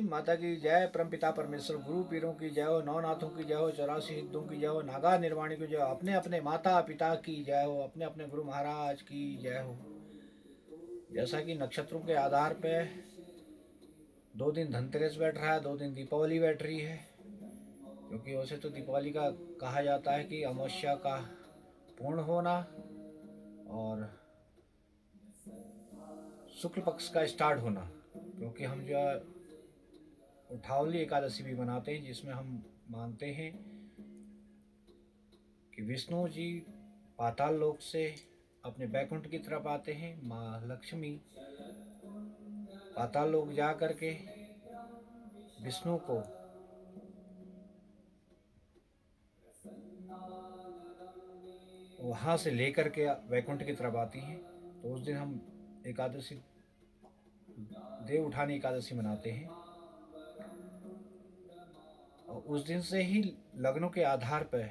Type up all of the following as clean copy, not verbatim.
माता की जय, परमपिता परमेश्वर गुरु पीरों की जय हो, नवनाथों की जय हो, 84 सिद्धों की जय हो, नागा निर्वाणी की जय हो, अपने अपने माता पिता की जय हो, अपने अपने गुरु महाराज की जय हो। जैसा कि नक्षत्रों के आधार पे 2 दिन धनतेरस बैठ रहा है, 2 दिन दीपावली बैठ रही है। क्योंकि वैसे तो दीपावली का कहा जाता है कि अमावस्या का पूर्ण होना और शुक्ल पक्ष का स्टार्ट होना। क्योंकि हम जो है उठावली एकादशी भी मनाते हैं, जिसमें हम मानते हैं कि विष्णु जी पाताल लोक से अपने बैकुंठ की तरफ आते हैं। माँ लक्ष्मी पाताल लोक जा करके विष्णु को वहाँ से लेकर के वैकुंठ की तरफ आती हैं। तो उस दिन हम एकादशी देव उठानी एकादशी मनाते हैं। और उस दिन से ही लग्नों के आधार पर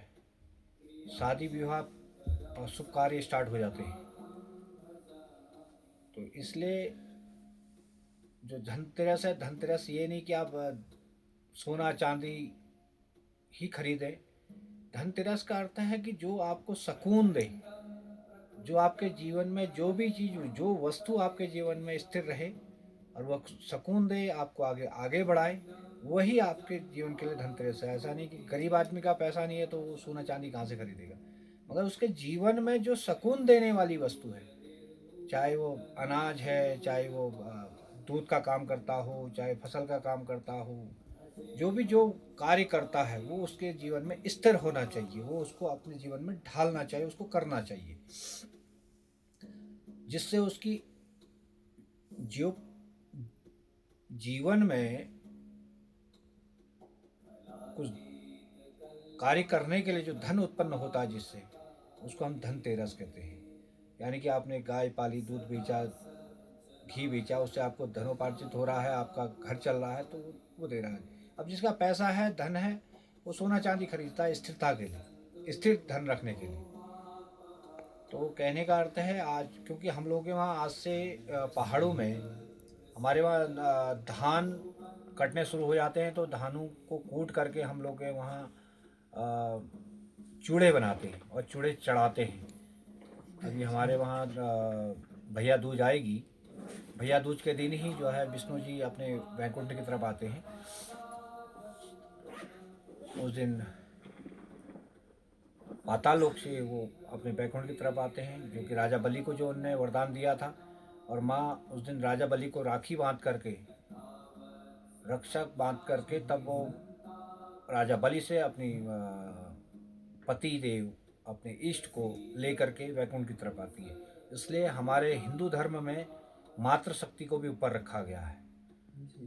शादी विवाह और शुभ कार्य स्टार्ट हो जाते हैं। तो इसलिए जो धनतेरस है, धनतेरस ये नहीं कि आप सोना चांदी ही खरीदें। धनतेरस का अर्थ है कि जो आपको सुकून दे, जो आपके जीवन में जो भी चीज़, जो वस्तु आपके जीवन में स्थिर रहे और वह सुकून दे, आपको आगे आगे बढ़ाए, वही आपके जीवन के लिए धनतेरस है। ऐसा नहीं कि गरीब आदमी का पैसा नहीं है तो वो सोना चांदी कहाँ से खरीदेगा, मगर उसके जीवन में जो सुकून देने वाली वस्तु है, चाहे वो अनाज है, चाहे वो दूध का काम करता हो, चाहे फसल का काम करता हो, जो भी जो कार्य करता है वो उसके जीवन में स्थिर होना चाहिए, वो उसको अपने जीवन में ढालना चाहिए, उसको करना चाहिए, जिससे उसकी जो जीवन में कुछ कार्य करने के लिए जो धन उत्पन्न होता है, जिससे उसको हम धनतेरस कहते हैं। यानी कि आपने गाय पाली, दूध बेचा, घी बेचा, उससे आपको धनोपार्जित हो रहा है, आपका घर चल रहा है, तो वो दे रहा है। अब जिसका पैसा है, धन है, वो सोना चांदी खरीदता है स्थिरता के लिए, स्थिर धन रखने के लिए। तो कहने का अर्थ है आज, क्योंकि हम लोग के वहाँ आज से पहाड़ों में हमारे वहाँ धान कटने शुरू हो जाते हैं। तो धानों को कूट करके हम लोग के वहाँ चूड़े बनाते हैं और चूड़े चढ़ाते हैं। अभी हमारे वहाँ भैया दूज आएगी, भैया दूज के दिन ही जो है विष्णु जी अपने वैकुंठ की तरफ आते हैं। उस दिन पाताल लोक से वो अपने वैकुंठ की तरफ आते हैं, जो कि राजा बलि को जो उनने वरदान दिया था। और माँ उस दिन राजा बलि को राखी बांध करके, रक्षक बांध करके, तब वो राजा बलि से अपनी पति देव, अपने इष्ट को लेकर के वैकुंठ की तरफ आती है। इसलिए हमारे हिंदू धर्म में मातृ शक्ति को भी ऊपर रखा गया है।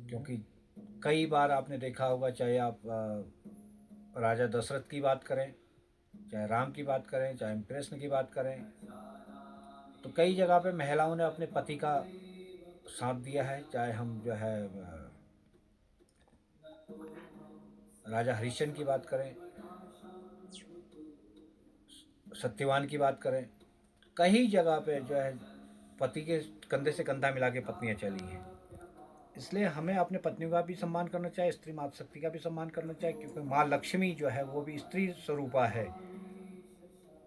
क्योंकि कई बार आपने देखा होगा, चाहे आप राजा दशरथ की बात करें, चाहे राम की बात करें, चाहे हम कृष्ण की बात करें, तो कई जगह पे महिलाओं ने अपने पति का साथ दिया है। चाहे हम जो है राजा हरिश्चंद्र की बात करें, सत्यवान की बात करें, कई जगह पे जो है पति के कंधे से कंधा मिला के पत्नियाँ चली हैं। इसलिए हमें अपने पत्नियों का भी सम्मान करना चाहिए, स्त्री मातृ शक्ति का भी सम्मान करना चाहिए, क्योंकि माँ लक्ष्मी जो है वो भी स्त्री स्वरूपा है।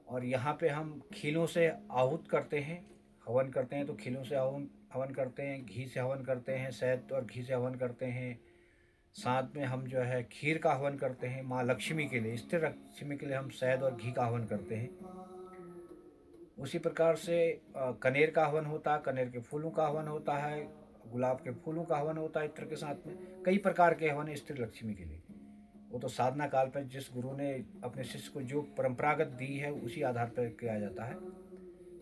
और यहाँ पे हम खीलों से आहूत करते हैं, हवन करते हैं। तो खीलों से हवन हवन करते हैं, घी से हवन करते हैं, शहद और घी से हवन करते हैं। साथ में हम जो है खीर का हवन करते हैं माँ लक्ष्मी के लिए, स्थिर लक्ष्मी के लिए हम शहद और घी का हवन करते हैं। उसी प्रकार से कनेर का हवन होता है, कनेर के फूलों का हवन होता है, गुलाब के फूलों का हवन होता है इत्र के साथ में। कई प्रकार के हवन है स्थिर लक्ष्मी के लिए। वो तो साधना काल पर जिस गुरु ने अपने शिष्य को जो परंपरागत दी है उसी आधार पर किया जाता है।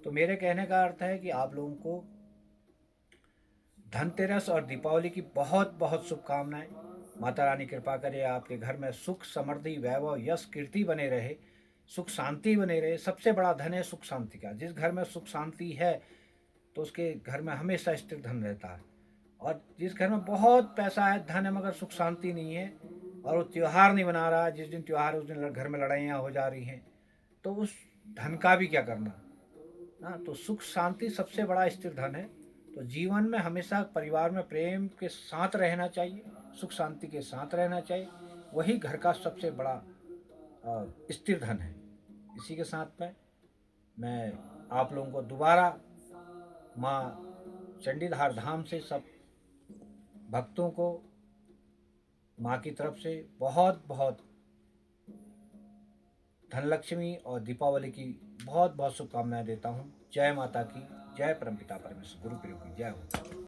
तो मेरे कहने का अर्थ है कि आप लोगों को धनतेरस और दीपावली की बहुत बहुत शुभकामनाएं। माता रानी कृपा करे, आपके घर में सुख समृद्धि वैभव यश कीर्ति बने रहे, सुख शांति बने रहे। सबसे बड़ा धन है सुख शांति का। जिस घर में सुख शांति है तो उसके घर में हमेशा स्थिर धन रहता है। और जिस घर में बहुत पैसा है, धन है, मगर सुख शांति नहीं है, और वो त्यौहार नहीं मना रहा, जिस दिन त्यौहार उस दिन घर में लड़ाइयाँ हो जा रही हैं, तो उस धन का भी क्या करना ना। तो सुख शांति सबसे बड़ा स्थिर धन है। तो जीवन में हमेशा परिवार में प्रेम के साथ रहना चाहिए, सुख शांति के साथ रहना चाहिए। वही घर का सबसे बड़ा स्थिर धन है। इसी के साथ में मैं आप लोगों को दोबारा माँ चंडीधार धाम से सब भक्तों को माँ की तरफ से बहुत बहुत धनलक्ष्मी और दीपावली की बहुत बहुत शुभकामनाएं देता हूँ। जय माता की, जय परमपिता परमेश्वर, गुरु प्रेम की जय हो।